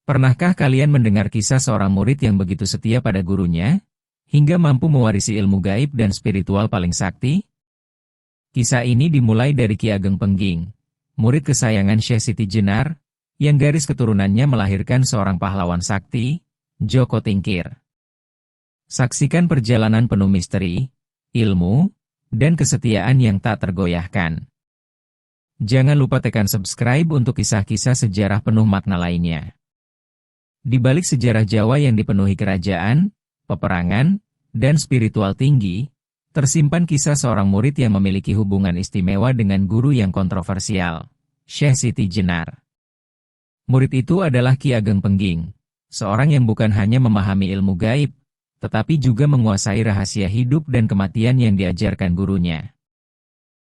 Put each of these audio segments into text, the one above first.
Pernahkah kalian mendengar kisah seorang murid yang begitu setia pada gurunya, hingga mampu mewarisi ilmu gaib dan spiritual paling sakti? Kisah ini dimulai dari Ki Ageng Pengging, murid kesayangan Syekh Siti Jenar, yang garis keturunannya melahirkan seorang pahlawan sakti, Joko Tingkir. Saksikan perjalanan penuh misteri, ilmu, dan kesetiaan yang tak tergoyahkan. Jangan lupa tekan subscribe untuk kisah-kisah sejarah penuh makna lainnya. Di balik sejarah Jawa yang dipenuhi kerajaan, peperangan, dan spiritual tinggi, tersimpan kisah seorang murid yang memiliki hubungan istimewa dengan guru yang kontroversial, Syekh Siti Jenar. Murid itu adalah Ki Ageng Pengging, seorang yang bukan hanya memahami ilmu gaib, tetapi juga menguasai rahasia hidup dan kematian yang diajarkan gurunya.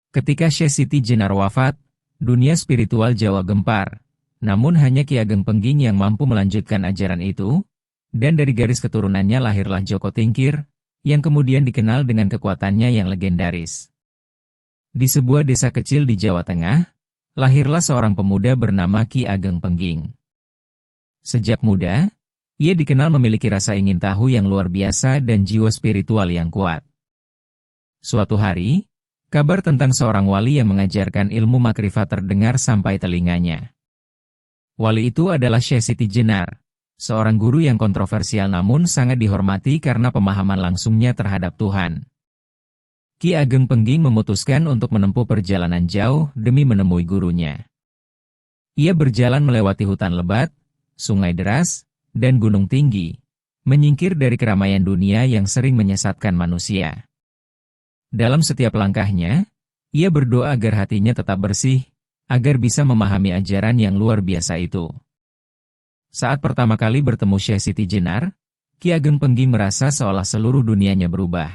Ketika Syekh Siti Jenar wafat, dunia spiritual Jawa gempar. Namun hanya Ki Ageng Pengging yang mampu melanjutkan ajaran itu, dan dari garis keturunannya lahirlah Joko Tingkir, yang kemudian dikenal dengan kekuatannya yang legendaris. Di sebuah desa kecil di Jawa Tengah, lahirlah seorang pemuda bernama Ki Ageng Pengging. Sejak muda, ia dikenal memiliki rasa ingin tahu yang luar biasa dan jiwa spiritual yang kuat. Suatu hari, kabar tentang seorang wali yang mengajarkan ilmu makrifat terdengar sampai telinganya. Wali itu adalah Syekh Siti Jenar, seorang guru yang kontroversial namun sangat dihormati karena pemahaman langsungnya terhadap Tuhan. Ki Ageng Pengging memutuskan untuk menempuh perjalanan jauh demi menemui gurunya. Ia berjalan melewati hutan lebat, sungai deras, dan gunung tinggi, menyingkir dari keramaian dunia yang sering menyesatkan manusia. Dalam setiap langkahnya, ia berdoa agar hatinya tetap bersih, agar bisa memahami ajaran yang luar biasa itu. Saat pertama kali bertemu Syekh Siti Jenar, Ki Ageng Pengging merasa seolah seluruh dunianya berubah.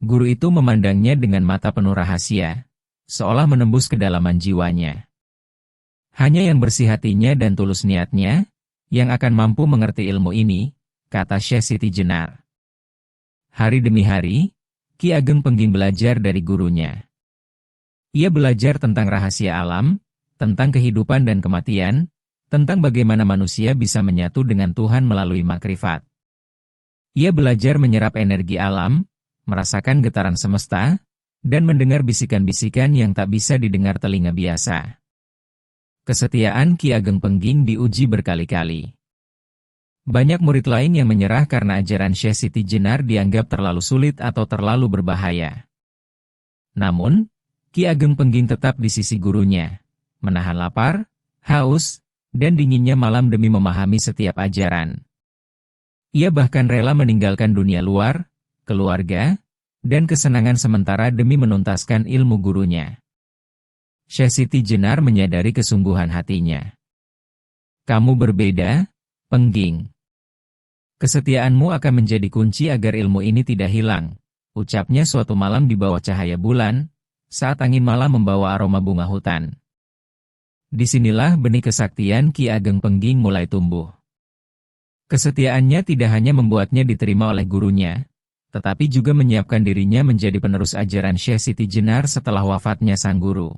Guru itu memandangnya dengan mata penuh rahasia, seolah menembus kedalaman jiwanya. Hanya yang bersih hatinya dan tulus niatnya, yang akan mampu mengerti ilmu ini, kata Syekh Siti Jenar. Hari demi hari, Ki Ageng Pengging belajar dari gurunya. Ia belajar tentang rahasia alam, tentang kehidupan dan kematian, tentang bagaimana manusia bisa menyatu dengan Tuhan melalui makrifat. Ia belajar menyerap energi alam, merasakan getaran semesta, dan mendengar bisikan-bisikan yang tak bisa didengar telinga biasa. Kesetiaan Ki Ageng Pengging diuji berkali-kali. Banyak murid lain yang menyerah karena ajaran Syekh Siti Jenar dianggap terlalu sulit atau terlalu berbahaya. Namun, Ki Ageng Pengging tetap di sisi gurunya, menahan lapar, haus, dan dinginnya malam demi memahami setiap ajaran. Ia bahkan rela meninggalkan dunia luar, keluarga, dan kesenangan sementara demi menuntaskan ilmu gurunya. Syekh Siti Jenar menyadari kesungguhan hatinya. Kamu berbeda, Pengging. Kesetiaanmu akan menjadi kunci agar ilmu ini tidak hilang, ucapnya suatu malam di bawah cahaya bulan, saat angin malam membawa aroma bunga hutan. Disinilah benih kesaktian Ki Ageng Pengging mulai tumbuh. Kesetiaannya tidak hanya membuatnya diterima oleh gurunya, tetapi juga menyiapkan dirinya menjadi penerus ajaran Syekh Siti Jenar setelah wafatnya sang guru.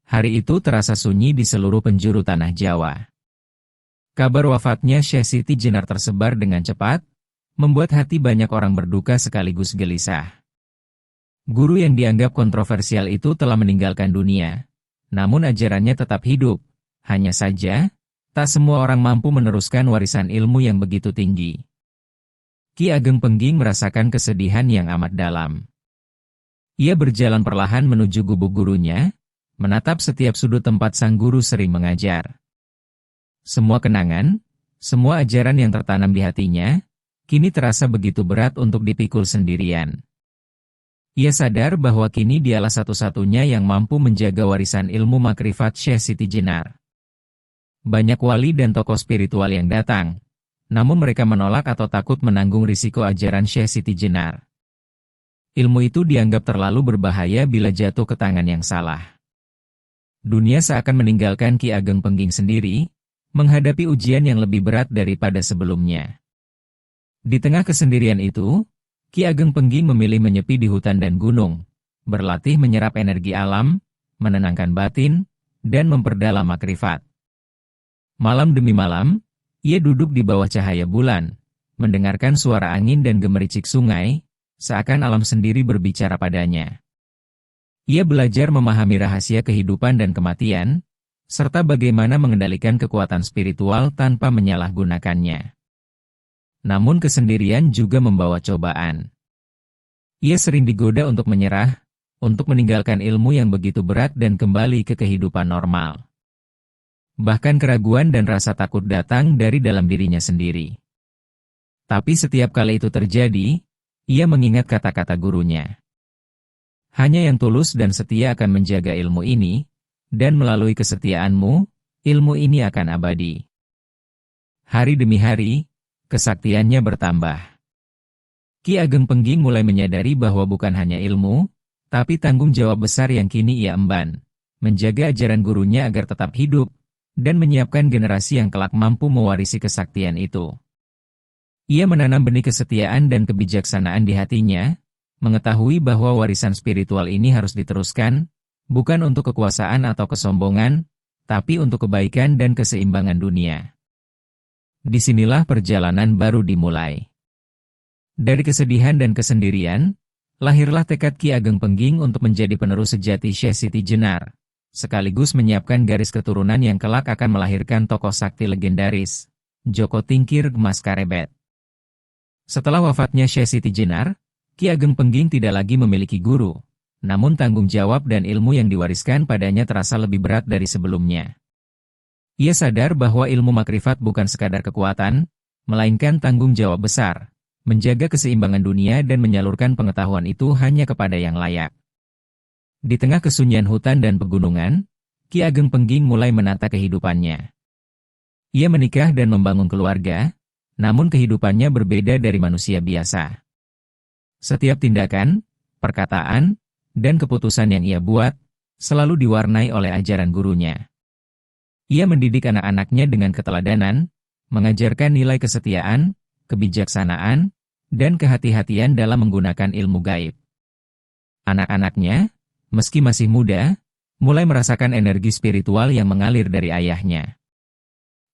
Hari itu terasa sunyi di seluruh penjuru tanah Jawa. Kabar wafatnya Syekh Siti Jenar tersebar dengan cepat, membuat hati banyak orang berduka sekaligus gelisah. Guru yang dianggap kontroversial itu telah meninggalkan dunia, namun ajarannya tetap hidup. Hanya saja, tak semua orang mampu meneruskan warisan ilmu yang begitu tinggi. Ki Ageng Pengging merasakan kesedihan yang amat dalam. Ia berjalan perlahan menuju gubuk gurunya, menatap setiap sudut tempat sang guru sering mengajar. Semua kenangan, semua ajaran yang tertanam di hatinya, kini terasa begitu berat untuk dipikul sendirian. Ia sadar bahwa kini dialah satu-satunya yang mampu menjaga warisan ilmu makrifat Syekh Siti Jenar. Banyak wali dan tokoh spiritual yang datang, namun mereka menolak atau takut menanggung risiko ajaran Syekh Siti Jenar. Ilmu itu dianggap terlalu berbahaya bila jatuh ke tangan yang salah. Dunia seakan meninggalkan Ki Ageng Pengging sendiri, menghadapi ujian yang lebih berat daripada sebelumnya. Di tengah kesendirian itu, Ki Ageng Pengging memilih menyepi di hutan dan gunung, berlatih menyerap energi alam, menenangkan batin, dan memperdalam makrifat. Malam demi malam, ia duduk di bawah cahaya bulan, mendengarkan suara angin dan gemericik sungai, seakan alam sendiri berbicara padanya. Ia belajar memahami rahasia kehidupan dan kematian, serta bagaimana mengendalikan kekuatan spiritual tanpa menyalahgunakannya. Namun kesendirian juga membawa cobaan. Ia sering digoda untuk menyerah, untuk meninggalkan ilmu yang begitu berat dan kembali ke kehidupan normal. Bahkan keraguan dan rasa takut datang dari dalam dirinya sendiri. Tapi setiap kali itu terjadi, ia mengingat kata-kata gurunya. Hanya yang tulus dan setia akan menjaga ilmu ini, dan melalui kesetiaanmu, ilmu ini akan abadi. Hari demi hari, kesaktiannya bertambah. Ki Ageng Pengging mulai menyadari bahwa bukan hanya ilmu, tapi tanggung jawab besar yang kini ia emban, menjaga ajaran gurunya agar tetap hidup, dan menyiapkan generasi yang kelak mampu mewarisi kesaktian itu. Ia menanam benih kesetiaan dan kebijaksanaan di hatinya, mengetahui bahwa warisan spiritual ini harus diteruskan, bukan untuk kekuasaan atau kesombongan, tapi untuk kebaikan dan keseimbangan dunia. Disinilah perjalanan baru dimulai. Dari kesedihan dan kesendirian, lahirlah tekad Ki Ageng Pengging untuk menjadi penerus sejati Syekh Siti Jenar, sekaligus menyiapkan garis keturunan yang kelak akan melahirkan tokoh sakti legendaris, Joko Tingkir Mas Karebet. Setelah wafatnya Syekh Siti Jenar, Ki Ageng Pengging tidak lagi memiliki guru, namun tanggung jawab dan ilmu yang diwariskan padanya terasa lebih berat dari sebelumnya. Ia sadar bahwa ilmu makrifat bukan sekadar kekuatan, melainkan tanggung jawab besar, menjaga keseimbangan dunia dan menyalurkan pengetahuan itu hanya kepada yang layak. Di tengah kesunyian hutan dan pegunungan, Ki Ageng Pengging mulai menata kehidupannya. Ia menikah dan membangun keluarga, namun kehidupannya berbeda dari manusia biasa. Setiap tindakan, perkataan, dan keputusan yang ia buat, selalu diwarnai oleh ajaran gurunya. Ia mendidik anak-anaknya dengan keteladanan, mengajarkan nilai kesetiaan, kebijaksanaan, dan kehati-hatian dalam menggunakan ilmu gaib. Anak-anaknya, meski masih muda, mulai merasakan energi spiritual yang mengalir dari ayahnya.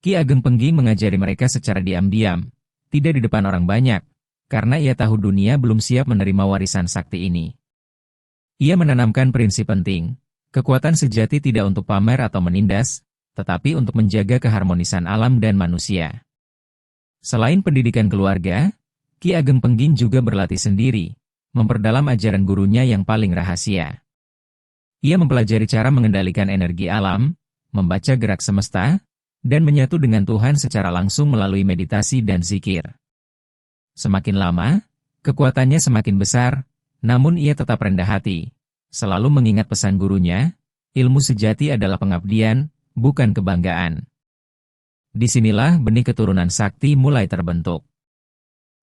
Ki Ageng Pengging mengajari mereka secara diam-diam, tidak di depan orang banyak, karena ia tahu dunia belum siap menerima warisan sakti ini. Ia menanamkan prinsip penting, kekuatan sejati tidak untuk pamer atau menindas, tetapi untuk menjaga keharmonisan alam dan manusia. Selain pendidikan keluarga, Ki Ageng Pengging juga berlatih sendiri, memperdalam ajaran gurunya yang paling rahasia. Ia mempelajari cara mengendalikan energi alam, membaca gerak semesta, dan menyatu dengan Tuhan secara langsung melalui meditasi dan zikir. Semakin lama, kekuatannya semakin besar, namun ia tetap rendah hati, selalu mengingat pesan gurunya, ilmu sejati adalah pengabdian, bukan kebanggaan. Disinilah benih keturunan sakti mulai terbentuk.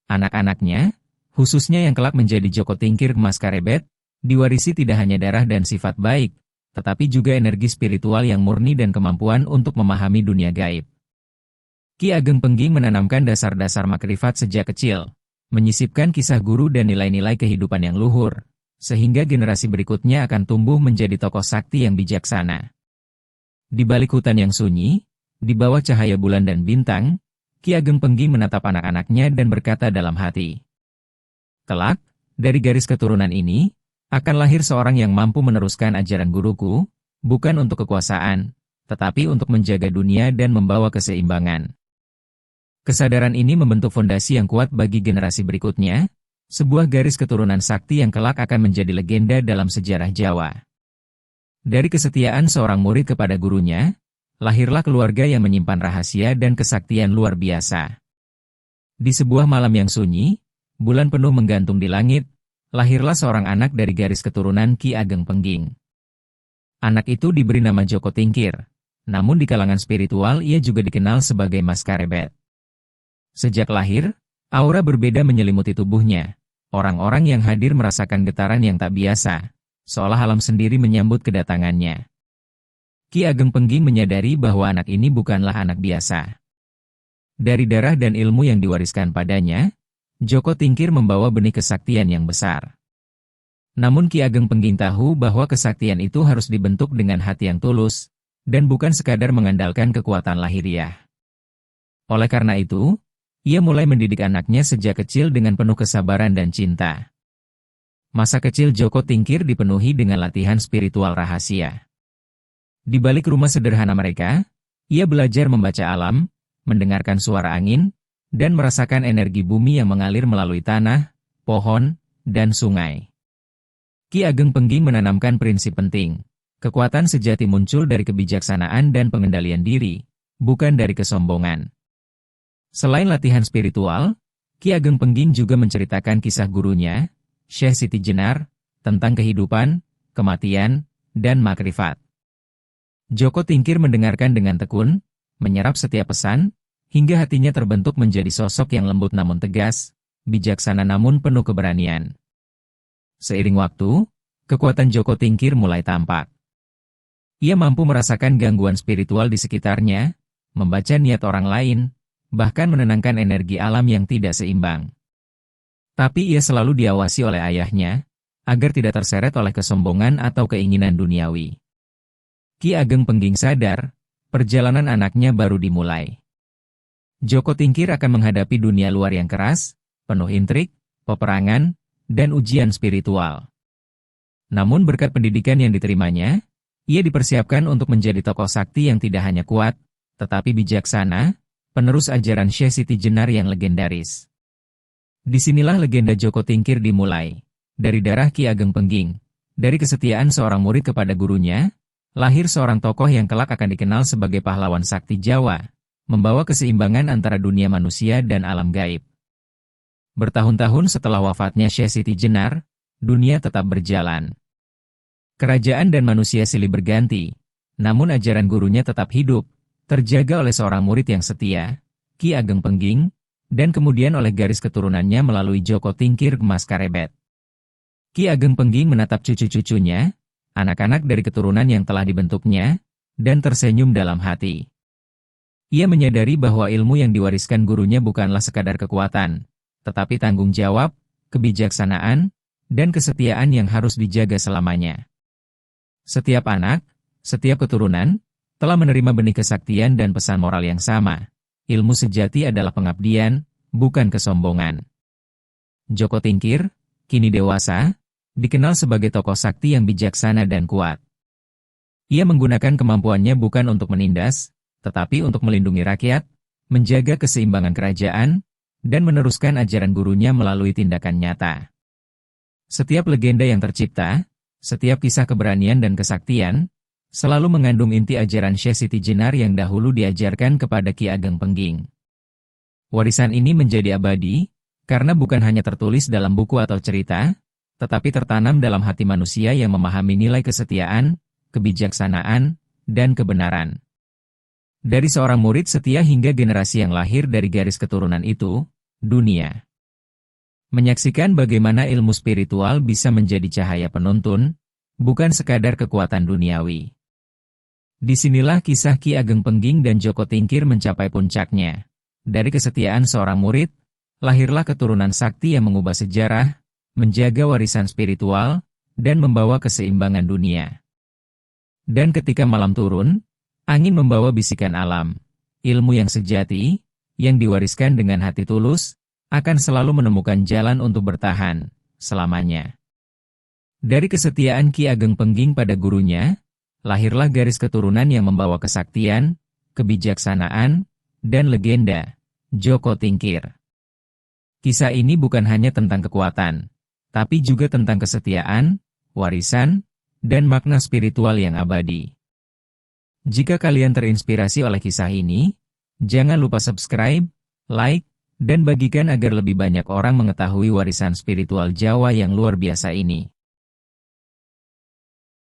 Anak-anaknya, khususnya yang kelak menjadi Joko Tingkir Mas Karebet, diwarisi tidak hanya darah dan sifat baik, tetapi juga energi spiritual yang murni dan kemampuan untuk memahami dunia gaib. Ki Ageng Pengging menanamkan dasar-dasar makrifat sejak kecil, menyisipkan kisah guru dan nilai-nilai kehidupan yang luhur, sehingga generasi berikutnya akan tumbuh menjadi tokoh sakti yang bijaksana. Di balik hutan yang sunyi, di bawah cahaya bulan dan bintang, Ki Ageng Pengging menatap anak-anaknya dan berkata dalam hati, "Kelak, dari garis keturunan ini, akan lahir seorang yang mampu meneruskan ajaran guruku, bukan untuk kekuasaan, tetapi untuk menjaga dunia dan membawa keseimbangan." Kesadaran ini membentuk fondasi yang kuat bagi generasi berikutnya, sebuah garis keturunan sakti yang kelak akan menjadi legenda dalam sejarah Jawa. Dari kesetiaan seorang murid kepada gurunya, lahirlah keluarga yang menyimpan rahasia dan kesaktian luar biasa. Di sebuah malam yang sunyi, bulan penuh menggantung di langit, lahirlah seorang anak dari garis keturunan Ki Ageng Pengging. Anak itu diberi nama Joko Tingkir, namun di kalangan spiritual ia juga dikenal sebagai Mas Karebet. Sejak lahir, aura berbeda menyelimuti tubuhnya. Orang-orang yang hadir merasakan getaran yang tak biasa, seolah alam sendiri menyambut kedatangannya. Ki Ageng Pengging menyadari bahwa anak ini bukanlah anak biasa. Dari darah dan ilmu yang diwariskan padanya, Joko Tingkir membawa benih kesaktian yang besar. Namun Ki Ageng Pengging tahu bahwa kesaktian itu harus dibentuk dengan hati yang tulus, dan bukan sekadar mengandalkan kekuatan lahiriah. Oleh karena itu, ia mulai mendidik anaknya sejak kecil dengan penuh kesabaran dan cinta. Masa kecil Joko Tingkir dipenuhi dengan latihan spiritual rahasia. Di balik rumah sederhana mereka, ia belajar membaca alam, mendengarkan suara angin, dan merasakan energi bumi yang mengalir melalui tanah, pohon, dan sungai. Ki Ageng Pengging menanamkan prinsip penting. Kekuatan sejati muncul dari kebijaksanaan dan pengendalian diri, bukan dari kesombongan. Selain latihan spiritual, Ki Ageng Pengging juga menceritakan kisah gurunya, Syekh Siti Jenar, tentang kehidupan, kematian, dan makrifat. Joko Tingkir mendengarkan dengan tekun, menyerap setiap pesan, hingga hatinya terbentuk menjadi sosok yang lembut namun tegas, bijaksana namun penuh keberanian. Seiring waktu, kekuatan Joko Tingkir mulai tampak. Ia mampu merasakan gangguan spiritual di sekitarnya, membaca niat orang lain, bahkan menenangkan energi alam yang tidak seimbang. Tapi ia selalu diawasi oleh ayahnya, agar tidak terseret oleh kesombongan atau keinginan duniawi. Ki Ageng Pengging sadar, perjalanan anaknya baru dimulai. Joko Tingkir akan menghadapi dunia luar yang keras, penuh intrik, peperangan, dan ujian spiritual. Namun berkat pendidikan yang diterimanya, ia dipersiapkan untuk menjadi tokoh sakti yang tidak hanya kuat, tetapi bijaksana, penerus ajaran Syekh Siti Jenar yang legendaris. Disinilah legenda Joko Tingkir dimulai. Dari darah Ki Ageng Pengging, dari kesetiaan seorang murid kepada gurunya, lahir seorang tokoh yang kelak akan dikenal sebagai pahlawan sakti Jawa, membawa keseimbangan antara dunia manusia dan alam gaib. Bertahun-tahun setelah wafatnya Syekh Siti Jenar, dunia tetap berjalan. Kerajaan dan manusia silih berganti, namun ajaran gurunya tetap hidup, terjaga oleh seorang murid yang setia, Ki Ageng Pengging, dan kemudian oleh garis keturunannya melalui Joko Tingkir Mas Karebet. Ki Ageng Pengging menatap cucu-cucunya, anak-anak dari keturunan yang telah dibentuknya, dan tersenyum dalam hati. Ia menyadari bahwa ilmu yang diwariskan gurunya bukanlah sekadar kekuatan, tetapi tanggung jawab, kebijaksanaan, dan kesetiaan yang harus dijaga selamanya. Setiap anak, setiap keturunan, telah menerima benih kesaktian dan pesan moral yang sama. Ilmu sejati adalah pengabdian, bukan kesombongan. Joko Tingkir, kini dewasa, dikenal sebagai tokoh sakti yang bijaksana dan kuat. Ia menggunakan kemampuannya bukan untuk menindas, tetapi untuk melindungi rakyat, menjaga keseimbangan kerajaan, dan meneruskan ajaran gurunya melalui tindakan nyata. Setiap legenda yang tercipta, setiap kisah keberanian dan kesaktian, selalu mengandung inti ajaran Syekh Siti Jenar yang dahulu diajarkan kepada Ki Ageng Pengging. Warisan ini menjadi abadi, karena bukan hanya tertulis dalam buku atau cerita, tetapi tertanam dalam hati manusia yang memahami nilai kesetiaan, kebijaksanaan, dan kebenaran. Dari seorang murid setia hingga generasi yang lahir dari garis keturunan itu, dunia menyaksikan bagaimana ilmu spiritual bisa menjadi cahaya penuntun, bukan sekadar kekuatan duniawi. Disinilah kisah Ki Ageng Pengging dan Joko Tingkir mencapai puncaknya. Dari kesetiaan seorang murid, lahirlah keturunan sakti yang mengubah sejarah, menjaga warisan spiritual, dan membawa keseimbangan dunia. Dan ketika malam turun, angin membawa bisikan alam. Ilmu yang sejati, yang diwariskan dengan hati tulus, akan selalu menemukan jalan untuk bertahan, selamanya. Dari kesetiaan Ki Ageng Pengging pada gurunya, lahirlah garis keturunan yang membawa kesaktian, kebijaksanaan, dan legenda, Joko Tingkir. Kisah ini bukan hanya tentang kekuatan, tapi juga tentang kesetiaan, warisan, dan makna spiritual yang abadi. Jika kalian terinspirasi oleh kisah ini, jangan lupa subscribe, like, dan bagikan agar lebih banyak orang mengetahui warisan spiritual Jawa yang luar biasa ini.